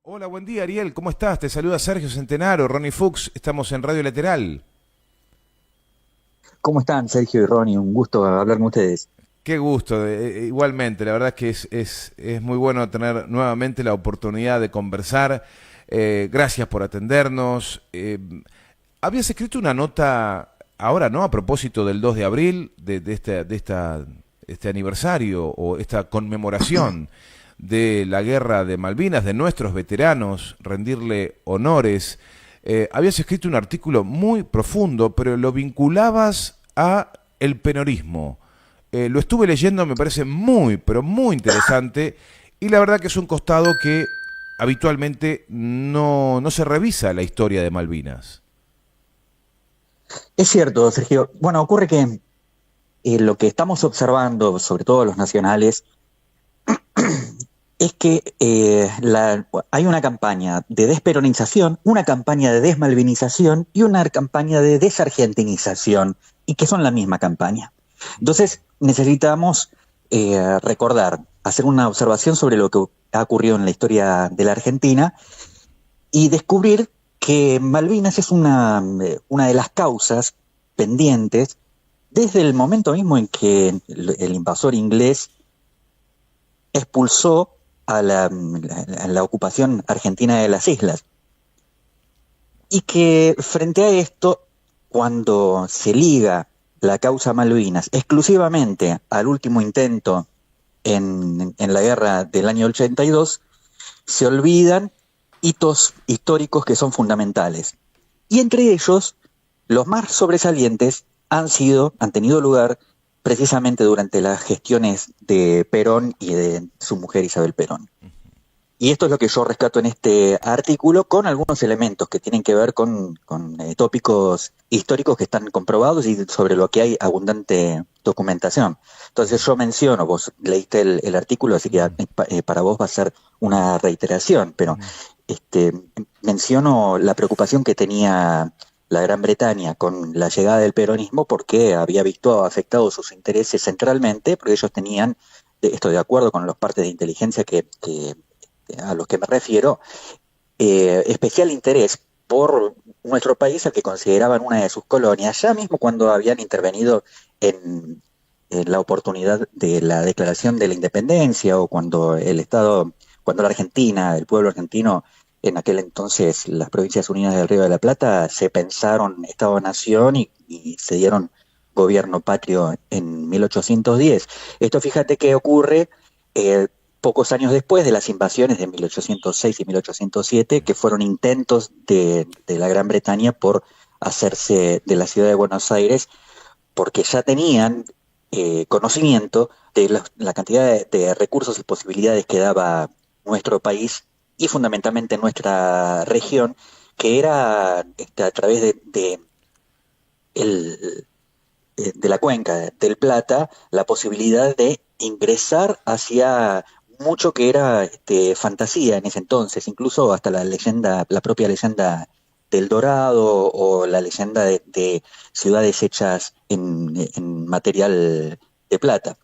Hola, buen día Ariel, ¿cómo estás? Te saluda Sergio Centenaro, Ronnie Fuchs, estamos en Radio Lateral. ¿Cómo están, Sergio y Ronnie? Un gusto hablar con ustedes. Qué gusto, igualmente, la verdad es que es muy bueno tener nuevamente la oportunidad de conversar. Gracias por atendernos. Habías escrito una nota ahora, ¿no? A propósito del 2 de abril, este aniversario o esta conmemoración de la guerra de Malvinas, de nuestros veteranos, rendirle honores. Habías escrito un artículo muy profundo, pero lo vinculabas a el peronismo. Lo estuve leyendo, me parece muy, pero muy interesante, y la verdad que es un costado que habitualmente no se revisa la historia de Malvinas. Es cierto, Sergio. Bueno, ocurre que lo que estamos observando, sobre todo los nacionales, es que hay una campaña de desperonización, una campaña de desmalvinización y una campaña de desargentinización, y que son la misma campaña. Entonces, necesitamos recordar, hacer una observación sobre lo que ha ocurrido en la historia de la Argentina y descubrir que Malvinas es una de las causas pendientes desde el momento mismo en que el invasor inglés expulsó a la ocupación argentina de las islas. Y que frente a esto, cuando se liga la causa Malvinas exclusivamente al último intento en la guerra del año 82, se olvidan hitos históricos que son fundamentales. Y entre ellos, los más sobresalientes han tenido lugar precisamente durante las gestiones de Perón y de su mujer Isabel Perón. Y esto es lo que yo rescato en este artículo, con algunos elementos que tienen que ver con tópicos históricos que están comprobados y sobre lo que hay abundante documentación. Entonces yo menciono, vos leíste el artículo, así que para vos va a ser una reiteración, pero este, menciono la preocupación que tenía la Gran Bretaña con la llegada del peronismo, porque había visto afectados sus intereses centralmente, porque ellos tenían, esto de acuerdo con los partes de inteligencia que a los que me refiero, especial interés por nuestro país, al que consideraban una de sus colonias, ya mismo cuando habían intervenido en la oportunidad de la declaración de la independencia, o cuando cuando la Argentina, el pueblo argentino, en aquel entonces las Provincias Unidas del Río de la Plata, se pensaron Estado-Nación y se dieron gobierno patrio en 1810. Esto, fíjate que ocurre eh, pocos años después de las invasiones de 1806 y 1807, que fueron intentos de la Gran Bretaña por hacerse de la ciudad de Buenos Aires, porque ya tenían conocimiento de la cantidad de recursos y posibilidades que daba nuestro país y fundamentalmente nuestra región, que era a través el, de la cuenca del Plata, la posibilidad de ingresar hacia mucho que era fantasía en ese entonces, incluso hasta la propia leyenda del Dorado, o la leyenda de ciudades hechas en material de plata.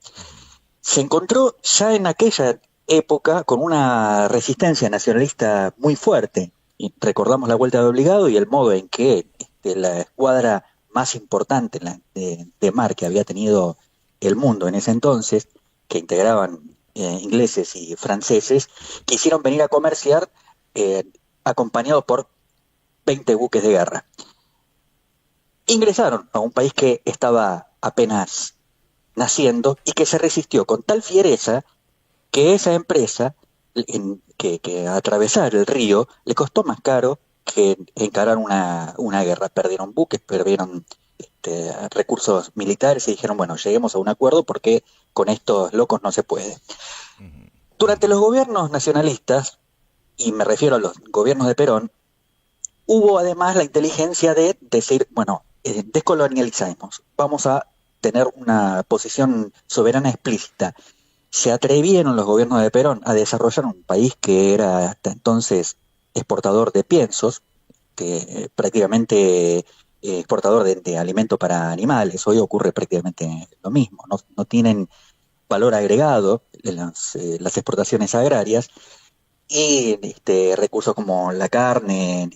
Se encontró ya en aquella época con una resistencia nacionalista muy fuerte. Y recordamos la Vuelta de Obligado y el modo en que la escuadra más importante de mar que había tenido el mundo en ese entonces, que integraban ingleses y franceses, quisieron venir a comerciar eh, acompañados por 20 buques de guerra. Ingresaron a un país que estaba apenas naciendo y que se resistió con tal fiereza que esa empresa, que atravesar el río, le costó más caro que encarar una guerra. Perdieron buques, perdieron recursos militares, y dijeron, bueno, lleguemos a un acuerdo porque con estos locos no se puede. Durante los gobiernos nacionalistas, y me refiero a los gobiernos de Perón, hubo además la inteligencia de decir, bueno, descolonializamos, vamos a tener una posición soberana explícita. Se atrevieron los gobiernos de Perón a desarrollar un país que era hasta entonces exportador de piensos, que prácticamente exportador de alimento para animales. Hoy ocurre prácticamente lo mismo, no tienen valor agregado las exportaciones agrarias, y recursos como la carne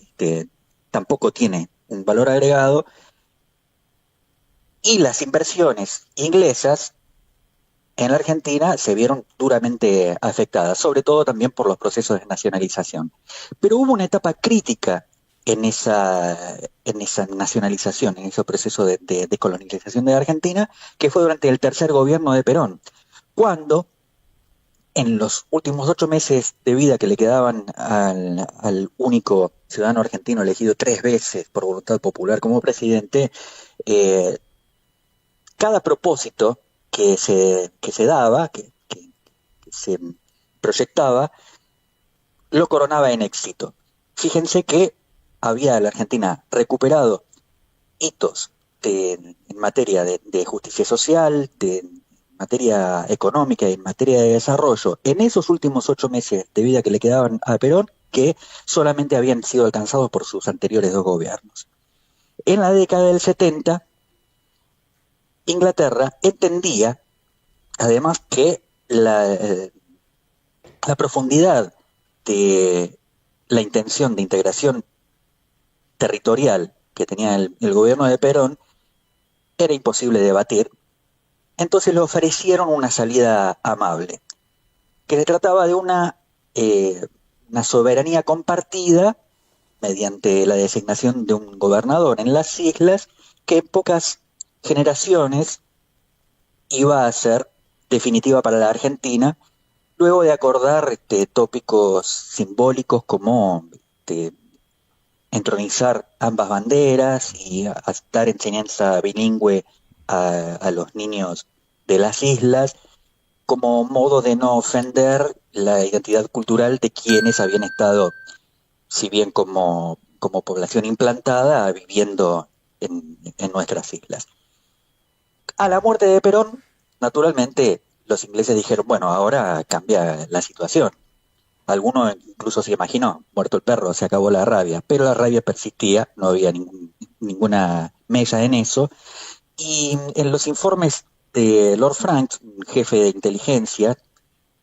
tampoco tiene un valor agregado, y las inversiones inglesas en la Argentina se vieron duramente afectadas, sobre todo también por los procesos de nacionalización. Pero hubo una etapa crítica en esa nacionalización, en ese proceso de colonización de Argentina, que fue durante el tercer gobierno de Perón, cuando en los últimos 8 meses de vida que le quedaban al único ciudadano argentino elegido 3 veces por voluntad popular como presidente, eh, cada propósito que se daba, que se proyectaba, lo coronaba en éxito. Fíjense que había la Argentina recuperado hitos en materia de justicia social, en materia económica y en materia de desarrollo, en esos últimos 8 meses de vida que le quedaban a Perón, que solamente habían sido alcanzados por sus anteriores 2 gobiernos. En la década del 70, Inglaterra entendía, además, que la profundidad de la intención de integración territorial que tenía el gobierno de Perón era imposible de debatir, entonces le ofrecieron una salida amable, que se trataba de una soberanía compartida mediante la designación de un gobernador en las islas, que en pocas generaciones iba a ser definitiva para la Argentina, luego de acordar tópicos simbólicos como entronizar ambas banderas y a dar enseñanza bilingüe a los niños de las islas, como modo de no ofender la identidad cultural de quienes habían estado, si bien como población implantada, viviendo en nuestras islas. A la muerte de Perón, naturalmente, los ingleses dijeron, bueno, ahora cambia la situación. Alguno incluso se imaginó, muerto el perro, se acabó la rabia, pero la rabia persistía, no había ninguna mella en eso. Y en los informes de Lord Franks, jefe de inteligencia,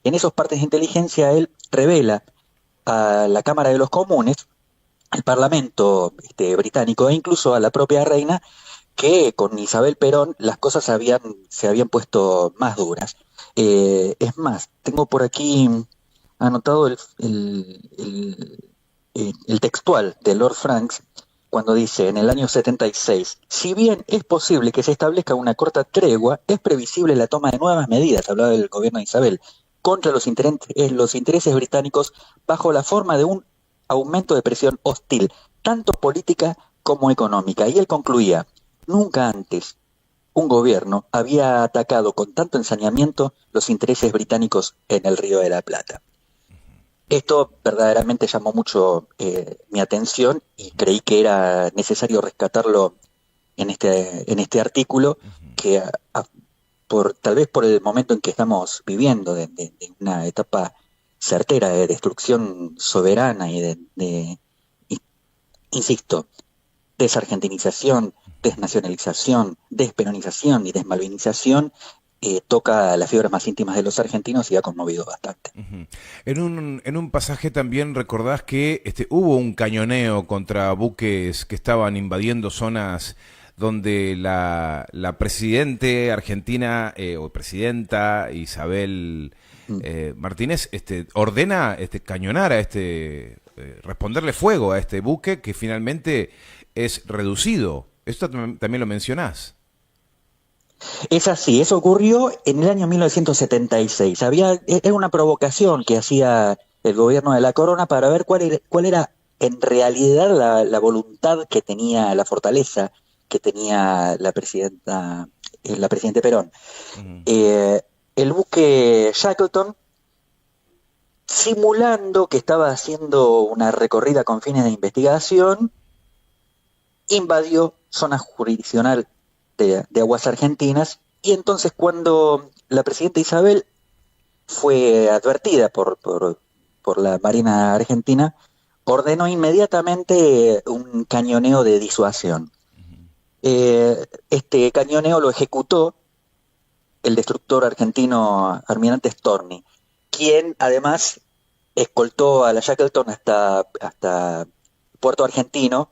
en esos partes de inteligencia él revela a la Cámara de los Comunes, al Parlamento británico e incluso a la propia reina, que con Isabel Perón las cosas se habían puesto más duras. Es más, tengo por aquí anotado el textual de Lord Franks cuando dice en el año 76, si bien es posible que se establezca una corta tregua, es previsible la toma de nuevas medidas, hablaba del gobierno de Isabel, contra los intereses británicos bajo la forma de un aumento de presión hostil, tanto política como económica. Y él concluía, nunca antes un gobierno había atacado con tanto ensañamiento los intereses británicos en el Río de la Plata. Esto verdaderamente llamó mucho mi atención y creí que era necesario rescatarlo en este artículo, que tal vez por el momento en que estamos viviendo, de una etapa certera de destrucción soberana y insisto, desargentinización, desnacionalización, despenonización y desmalvinización, toca las fibras más íntimas de los argentinos y ha conmovido bastante. Uh-huh. En un pasaje también recordás que hubo un cañoneo contra buques que estaban invadiendo zonas donde la presidente argentina o presidenta Isabel Martínez ordena cañonar a responderle fuego a este buque que finalmente es reducido. Esto también lo mencionás. Es así, eso ocurrió en el año 1976. Era una provocación que hacía el gobierno de la Corona para ver cuál era en realidad la voluntad que tenía, la fortaleza que tenía la presidente Perón. Uh-huh. El buque Shackleton, simulando que estaba haciendo una recorrida con fines de investigación, invadió zona jurisdiccional de aguas argentinas, y entonces cuando la presidenta Isabel fue advertida por la Marina Argentina, ordenó inmediatamente un cañoneo de disuasión. Este cañoneo lo ejecutó el destructor argentino Almirante Storni, quien además escoltó a la Shackleton hasta Puerto Argentino,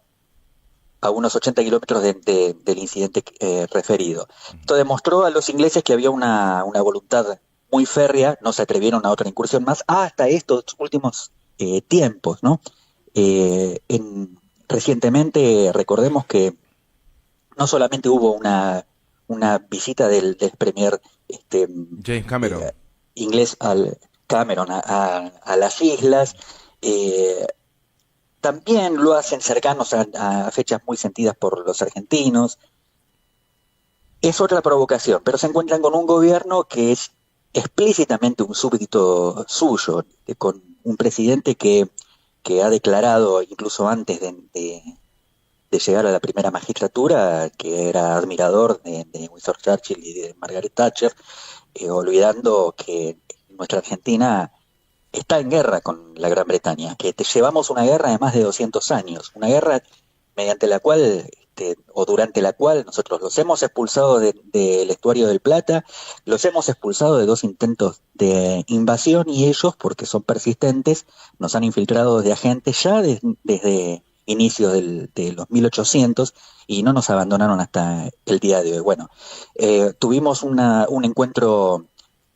a unos 80 kilómetros del incidente referido. Esto demostró a los ingleses que había una voluntad muy férrea, no se atrevieron a otra incursión más hasta estos últimos tiempos, ¿no? Recientemente, recordemos que no solamente hubo una visita del premier James Cameron. inglés al Cameron a las islas, también lo hacen cercanos a fechas muy sentidas por los argentinos. Es otra provocación, pero se encuentran con un gobierno que es explícitamente un súbdito suyo, con un presidente que ha declarado, incluso antes de llegar a la primera magistratura, que era admirador de Winston Churchill y de Margaret Thatcher, olvidando que nuestra Argentina está en guerra con la Gran Bretaña, que llevamos una guerra de más de 200 años, una guerra mediante la cual, o durante la cual nosotros los hemos expulsado del estuario del Plata, los hemos expulsado de 2 intentos de invasión, y ellos, porque son persistentes, nos han infiltrado de agentes ya desde inicios de los 1800 y no nos abandonaron hasta el día de hoy. Bueno, tuvimos un encuentro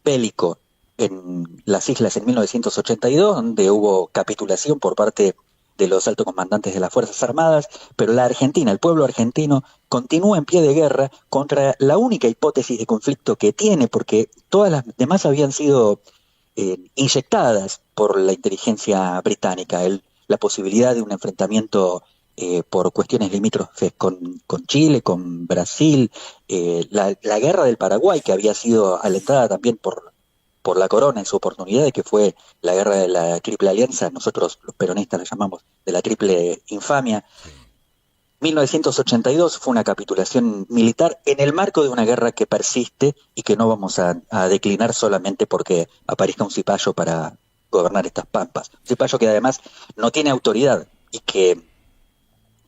bélico en las islas en 1982, donde hubo capitulación por parte de los altos comandantes de las Fuerzas Armadas, pero la Argentina, el pueblo argentino, continúa en pie de guerra contra la única hipótesis de conflicto que tiene, porque todas las demás habían sido inyectadas por la inteligencia británica. La posibilidad de un enfrentamiento por cuestiones limítrofes con Chile, con Brasil, la guerra del Paraguay, que había sido alentada también por la corona en su oportunidad, que fue la guerra de la Triple Alianza, nosotros los peronistas la llamamos de la Triple Infamia. 1982 fue una capitulación militar en el marco de una guerra que persiste y que no vamos a declinar solamente porque aparezca un cipayo para gobernar estas pampas. Un cipayo que además no tiene autoridad y que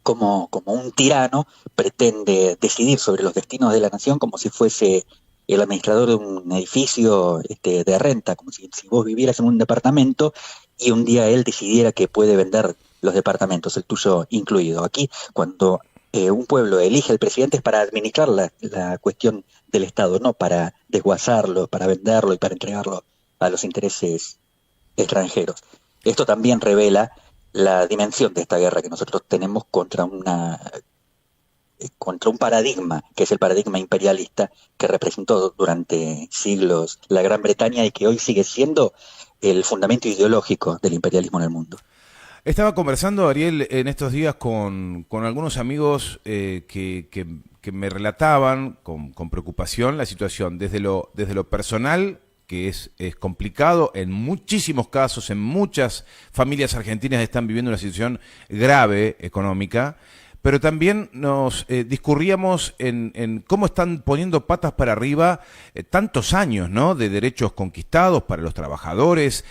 como un tirano pretende decidir sobre los destinos de la nación como si fuese el administrador de un edificio de renta, como si vos vivieras en un departamento y un día él decidiera que puede vender los departamentos, el tuyo incluido. Aquí, cuando un pueblo elige al presidente, es para administrar la cuestión del Estado, no para desguazarlo, para venderlo y para entregarlo a los intereses extranjeros. Esto también revela la dimensión de esta guerra que nosotros tenemos contra un paradigma, que es el paradigma imperialista que representó durante siglos la Gran Bretaña y que hoy sigue siendo el fundamento ideológico del imperialismo en el mundo. Estaba conversando, Ariel, en estos días con algunos amigos que me relataban con preocupación la situación desde lo personal, que es complicado en muchísimos casos, en muchas familias argentinas están viviendo una situación grave económica, pero también nos discurríamos en cómo están poniendo patas para arriba tantos años, ¿no?, de derechos conquistados para los trabajadores,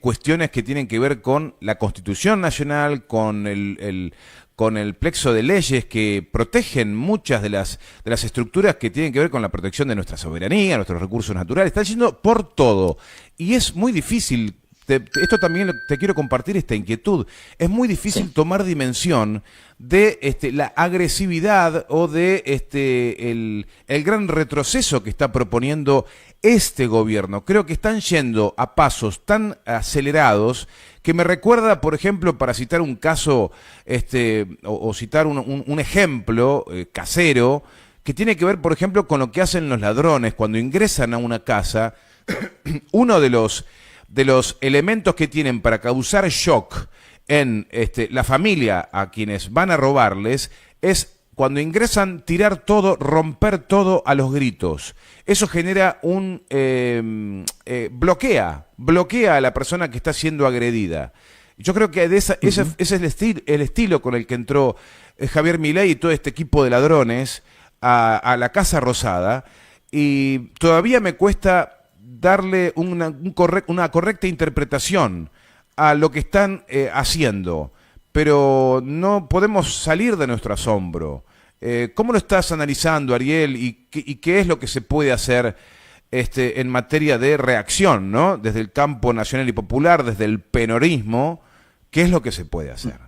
cuestiones que tienen que ver con la Constitución Nacional, con el plexo de leyes que protegen muchas de las estructuras que tienen que ver con la protección de nuestra soberanía, nuestros recursos naturales. Están yendo por todo y es muy difícil. Esto también te quiero compartir, esta inquietud. Es muy difícil tomar dimensión de la agresividad o de el gran retroceso que está proponiendo este gobierno. Creo que están yendo a pasos tan acelerados que me recuerda, por ejemplo, para citar un caso o citar un ejemplo casero, que tiene que ver, por ejemplo, con lo que hacen los ladrones cuando ingresan a una casa. Uno de los elementos que tienen para causar shock en la familia a quienes van a robarles es cuando ingresan tirar todo, romper todo a los gritos. Eso genera bloquea a la persona que está siendo agredida. Yo creo que ese es el estilo con el que entró Javier Milei y todo este equipo de ladrones a la Casa Rosada, y todavía me cuesta darle una correcta interpretación a lo que están haciendo, pero no podemos salir de nuestro asombro. ¿Cómo lo estás analizando, Ariel, y qué es lo que se puede hacer en materia de reacción, ¿no? Desde el campo nacional y popular, desde el penorismo, ¿qué es lo que se puede hacer?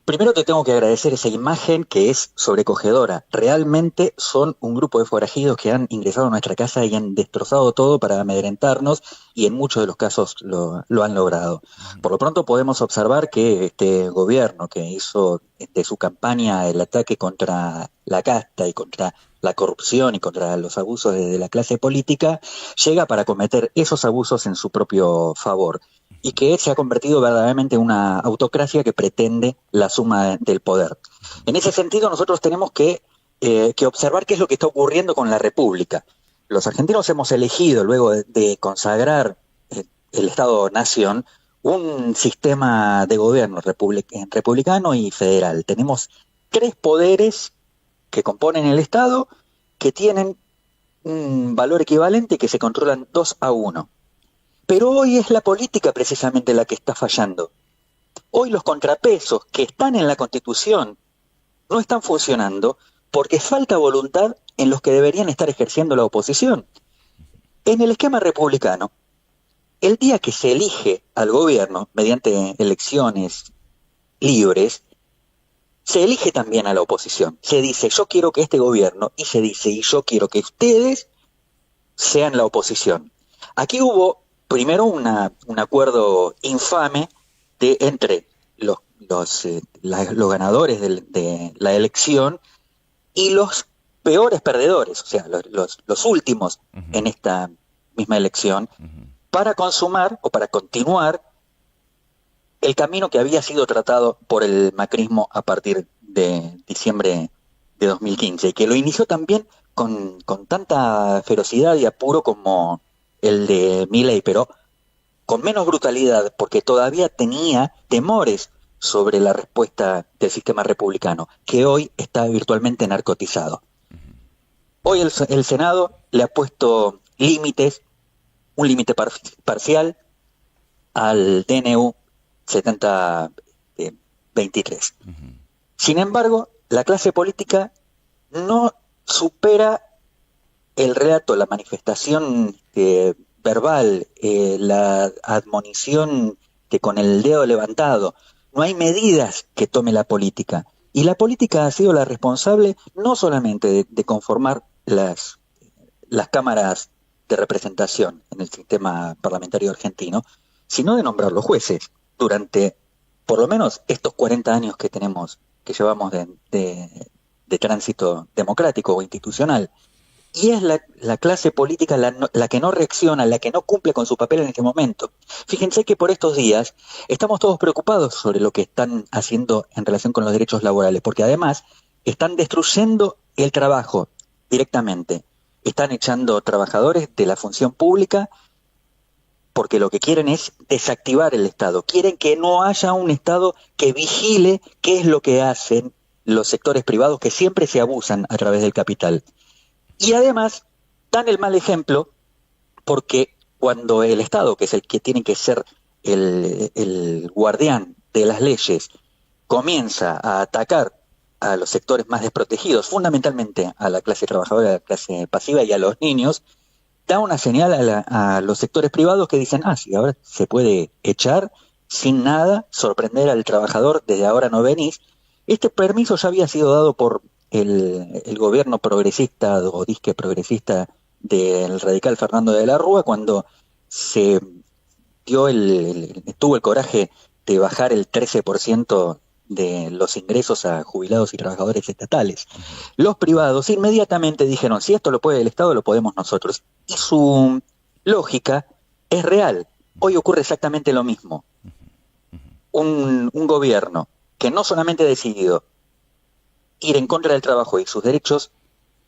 Primero te tengo que agradecer esa imagen que es sobrecogedora. Realmente son un grupo de forajidos que han ingresado a nuestra casa y han destrozado todo para amedrentarnos, y en muchos de los casos lo han logrado. Por lo pronto podemos observar que este gobierno que hizo de su campaña el ataque contra la casta y contra la corrupción y contra los abusos de la clase política, llega para cometer esos abusos en su propio favor, y que se ha convertido verdaderamente en una autocracia que pretende la suma del poder. En ese sentido, nosotros tenemos que observar qué es lo que está ocurriendo con la República. Los argentinos hemos elegido, luego de consagrar el Estado-Nación, un sistema de gobierno republicano y federal. Tenemos 3 poderes que componen el Estado, que tienen un valor equivalente, que se controlan 2-1. Pero hoy es la política precisamente la que está fallando. Hoy los contrapesos que están en la Constitución no están funcionando porque falta voluntad en los que deberían estar ejerciendo la oposición. En el esquema republicano, el día que se elige al gobierno mediante elecciones libres, se elige también a la oposición. Se dice, yo quiero que este gobierno, y se dice, y yo quiero que ustedes sean la oposición. Aquí hubo primero un acuerdo infame entre los ganadores de la elección y los peores perdedores, o sea, los últimos en esta misma elección, para consumar o para continuar el camino que había sido tratado por el macrismo a partir de diciembre de 2015, y que lo inició también con tanta ferocidad y apuro como el de Milei, pero con menos brutalidad, porque todavía tenía temores sobre la respuesta del sistema republicano, que hoy está virtualmente narcotizado. Hoy el Senado le ha puesto límites, un límite parcial al DNU 7023. Sin embargo, la clase política no supera el relato, la manifestación verbal, la admonición que con el dedo levantado. No hay medidas que tome la política. Y la política ha sido la responsable no solamente de conformar las cámaras de representación en el sistema parlamentario argentino, sino de nombrar los jueces durante por lo menos estos 40 años que llevamos de tránsito democrático o institucional. Y es la clase política la que no reacciona, la que no cumple con su papel en este momento. Fíjense que por estos días estamos todos preocupados sobre lo que están haciendo en relación con los derechos laborales, porque además están destruyendo el trabajo directamente. Están echando trabajadores de la función pública porque lo que quieren es desactivar el Estado. Quieren que no haya un Estado que vigile qué es lo que hacen los sectores privados que siempre se abusan a través del capital. Y además dan el mal ejemplo porque cuando el Estado, que es el que tiene que ser el guardián de las leyes, comienza a atacar a los sectores más desprotegidos, fundamentalmente a la clase trabajadora, a la clase pasiva y a los niños, da una señal a los sectores privados que dicen, sí, ahora se puede echar sin nada, sorprender al trabajador, desde ahora no venís. Este permiso ya había sido dado por el gobierno progresista o disque progresista del radical Fernando de la Rúa, cuando se tuvo el coraje de bajar el 13% de los ingresos a jubilados y trabajadores estatales. Los privados inmediatamente dijeron, si esto lo puede el Estado, lo podemos nosotros. Y su lógica es real. Hoy ocurre exactamente lo mismo. Un gobierno que no solamente ha decidido ir en contra del trabajo y sus derechos,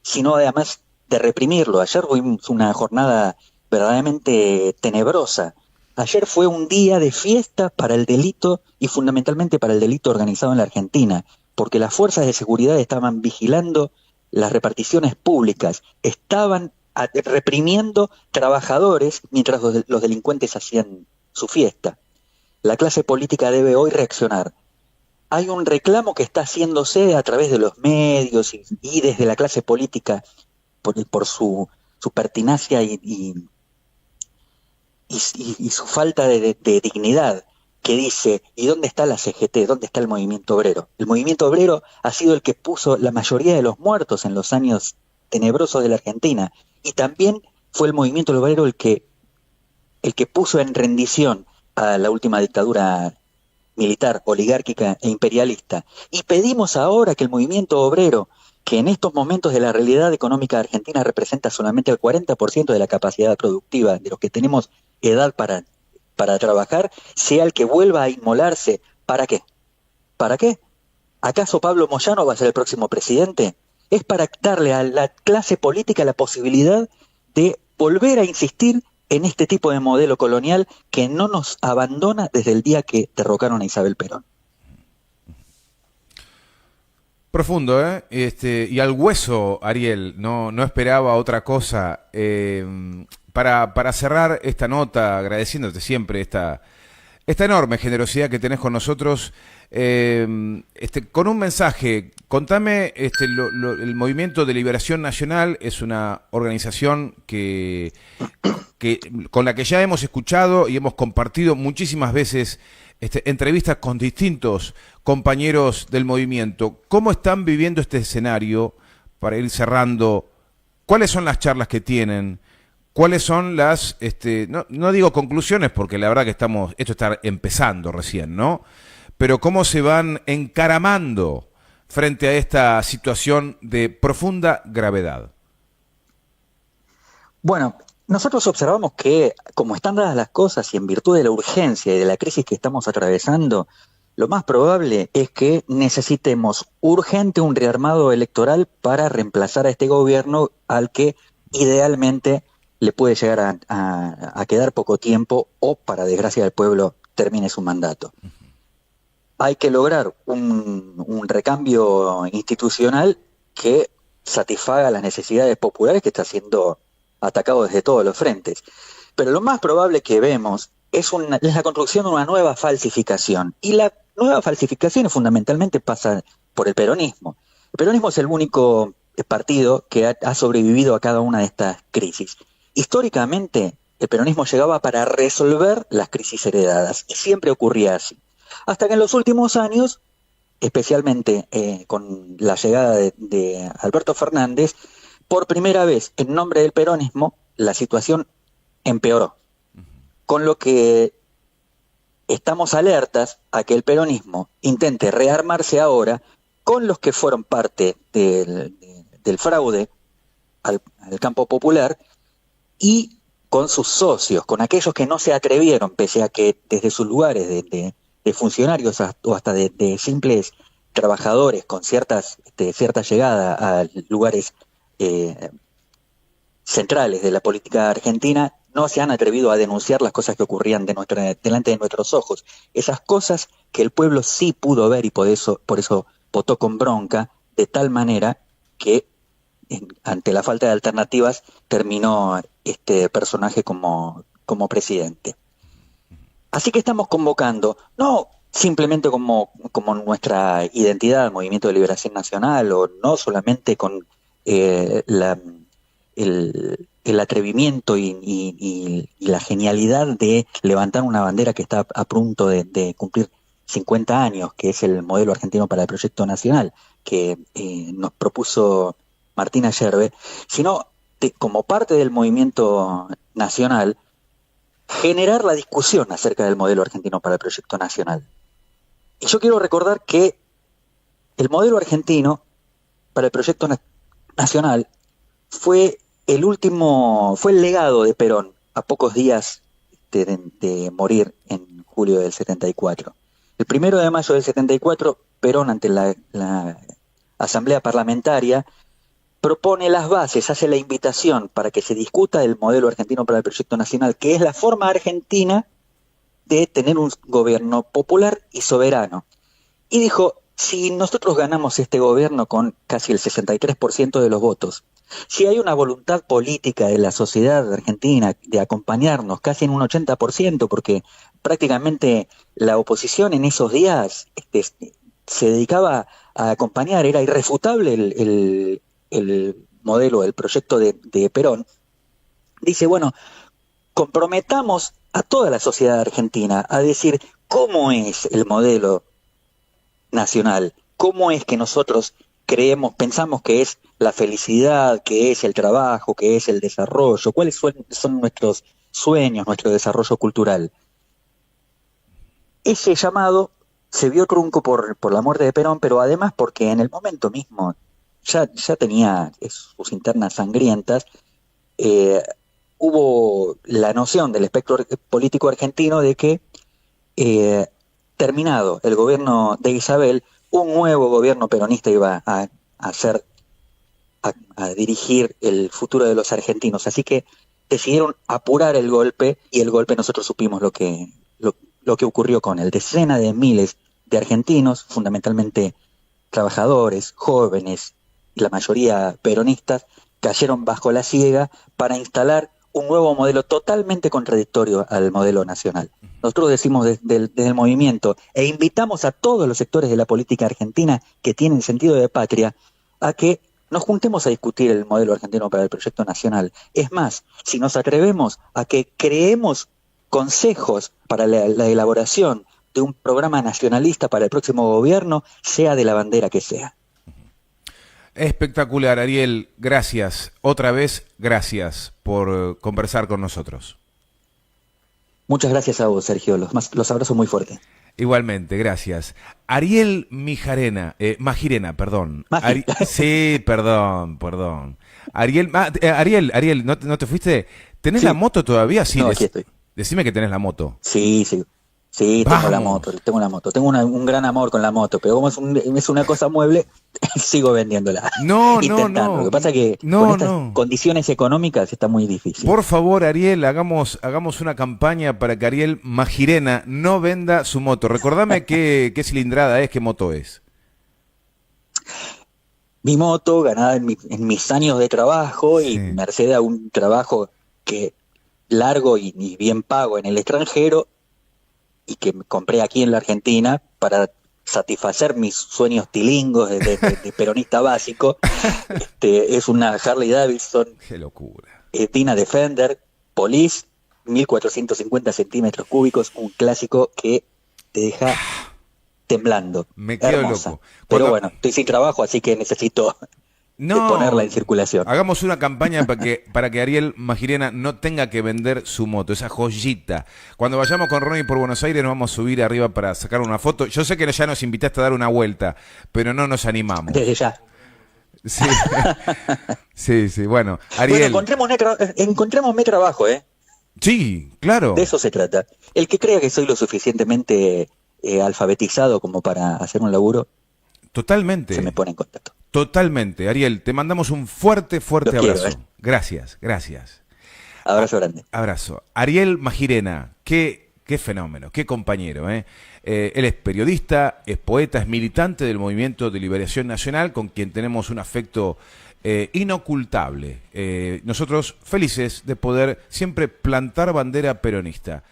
sino además de reprimirlo. Ayer fue una jornada verdaderamente tenebrosa. Ayer fue un día de fiesta para el delito y fundamentalmente para el delito organizado en la Argentina, porque las fuerzas de seguridad estaban vigilando las reparticiones públicas, estaban reprimiendo trabajadores mientras los delincuentes hacían su fiesta. La clase política debe hoy reaccionar. Hay un reclamo que está haciéndose a través de los medios y desde la clase política por su su pertinacia y su falta de dignidad, que dice, ¿y dónde está la CGT? ¿Dónde está el movimiento obrero? El movimiento obrero ha sido el que puso la mayoría de los muertos en los años tenebrosos de la Argentina, y también fue el movimiento obrero el que puso en rendición a la última dictadura militar, oligárquica e imperialista. Y pedimos ahora que el movimiento obrero, que en estos momentos de la realidad económica argentina representa solamente el 40% de la capacidad productiva de los que tenemos edad para trabajar, sea el que vuelva a inmolarse. ¿Para qué? ¿Para qué? ¿Acaso Pablo Moyano va a ser el próximo presidente? Es para darle a la clase política la posibilidad de volver a insistir en este tipo de modelo colonial que no nos abandona desde el día que derrocaron a Isabel Perón. Profundo, ¿eh? Y al hueso, Ariel, no esperaba otra cosa. Para cerrar esta nota, agradeciéndote siempre esta enorme generosidad que tenés con nosotros, con un mensaje, contame, el Movimiento de Liberación Nacional es una organización con la que ya hemos escuchado y hemos compartido muchísimas veces entrevistas con distintos compañeros del movimiento. ¿Cómo están viviendo este escenario? Para ir cerrando, ¿cuáles son las charlas que tienen? ¿Cuáles son las, no digo conclusiones, porque la verdad que esto está empezando recién, ¿no? Pero cómo se van encaramando frente a esta situación de profunda gravedad? Bueno, nosotros observamos que, como están dadas las cosas y en virtud de la urgencia y de la crisis que estamos atravesando, lo más probable es que necesitemos urgente un rearmado electoral para reemplazar a este gobierno al que idealmente le puede llegar a quedar poco tiempo o, para desgracia del pueblo, termine su mandato. Hay que lograr un recambio institucional que satisfaga las necesidades populares que está siendo atacado desde todos los frentes. Pero lo más probable que vemos es la construcción de una nueva falsificación. Y la nueva falsificación fundamentalmente pasa por el peronismo. El peronismo es el único partido que ha sobrevivido a cada una de estas crisis. Históricamente, el peronismo llegaba para resolver las crisis heredadas, y siempre ocurría así. Hasta que en los últimos años, especialmente con la llegada de Alberto Fernández, por primera vez, en nombre del peronismo, la situación empeoró. Con lo que estamos alertas a que el peronismo intente rearmarse ahora con los que fueron parte del fraude al campo popular, y con sus socios, con aquellos que no se atrevieron, pese a que desde sus lugares de funcionarios o hasta de simples trabajadores con cierta llegada a lugares centrales de la política argentina, no se han atrevido a denunciar las cosas que ocurrían delante de nuestros ojos. Esas cosas que el pueblo sí pudo ver, y por eso votó con bronca, de tal manera que ante la falta de alternativas terminó este personaje como presidente. Así que estamos convocando, no simplemente como nuestra identidad, Movimiento de Liberación Nacional, o no solamente con el atrevimiento y la genialidad de levantar una bandera que está a punto de cumplir 50 años, que es el modelo argentino para el proyecto nacional, que nos propuso Martina Yerbe, sino como parte del movimiento nacional, generar la discusión acerca del modelo argentino para el proyecto nacional. Y yo quiero recordar que el modelo argentino para el proyecto nacional fue el legado de Perón a pocos días de morir en julio del 74. El 1 de mayo del 74, Perón, ante la Asamblea Parlamentaria, propone las bases, hace la invitación para que se discuta el modelo argentino para el proyecto nacional, que es la forma argentina de tener un gobierno popular y soberano. Y dijo, si nosotros ganamos este gobierno con casi el 63% de los votos, si hay una voluntad política de la sociedad argentina de acompañarnos casi en un 80%, porque prácticamente la oposición en esos días se dedicaba a acompañar, era irrefutable el modelo, el proyecto de Perón, dice, bueno, comprometamos a toda la sociedad argentina a decir cómo es el modelo nacional, cómo es que nosotros creemos, pensamos que es la felicidad, que es el trabajo, que es el desarrollo, cuáles son nuestros sueños, nuestro desarrollo cultural. Ese llamado se vio trunco por la muerte de Perón, pero además porque en el momento mismo ya tenía sus internas sangrientas, hubo la noción del espectro político argentino de que, terminado el gobierno de Isabel, un nuevo gobierno peronista iba a dirigir el futuro de los argentinos. Así que decidieron apurar el golpe, y el golpe nosotros supimos lo que ocurrió con él. Decenas de miles de argentinos, fundamentalmente trabajadores, jóvenes, y la mayoría peronistas, cayeron bajo la siega para instalar un nuevo modelo totalmente contradictorio al modelo nacional. Nosotros decimos desde el movimiento, e invitamos a todos los sectores de la política argentina que tienen sentido de patria, a que nos juntemos a discutir el modelo argentino para el proyecto nacional. Es más, si nos atrevemos a que creemos consejos para la elaboración de un programa nacionalista para el próximo gobierno, sea de la bandera que sea. Espectacular, Ariel. Gracias. Otra vez, gracias por conversar con nosotros. Muchas gracias a vos, Sergio. Los abrazo muy fuerte. Igualmente, gracias. Ariel Majirena, perdón. Sí, perdón. Ariel, ¿no te fuiste? ¿Tenés la moto todavía? Sí, no, aquí estoy. Decime que tenés la moto. Sí, tengo la moto. Tengo un gran amor con la moto, pero como es una cosa mueble, sigo vendiéndola. No. Lo que pasa es que con estas condiciones económicas está muy difícil. Por favor, Ariel, hagamos una campaña para que Ariel Majirena no venda su moto. Recordame qué cilindrada es, qué moto es. Mi moto, ganada en mis años de trabajo, sí, y merced a un trabajo largo y bien pago en el extranjero, y que me compré aquí en la Argentina para satisfacer mis sueños tilingos de peronista básico. Es una Harley Davidson. ¡Qué locura! Tina Defender, Police, 1450 centímetros cúbicos, un clásico que te deja temblando. Me quedo loco. Pero bueno, estoy sin trabajo, así que necesito ponerla en circulación. Hagamos una campaña para que Ariel Majirena no tenga que vender su moto, esa joyita. Cuando vayamos con Ronnie por Buenos Aires nos vamos a subir arriba para sacar una foto. Yo sé que ya nos invitaste a dar una vuelta, pero no nos animamos. Desde ya. Sí, bueno. Ariel. Bueno, encontrémosme trabajo, ¿eh? Sí, claro. De eso se trata. El que crea que soy lo suficientemente alfabetizado como para hacer un laburo, totalmente, se me pone en contacto. Totalmente. Ariel, te mandamos un fuerte abrazo. Gracias. Abrazo grande. Abrazo. Ariel Majirena, qué fenómeno, qué compañero. Él es periodista, es poeta, es militante del Movimiento de Liberación Nacional, con quien tenemos un afecto inocultable. Nosotros felices de poder siempre plantar bandera peronista.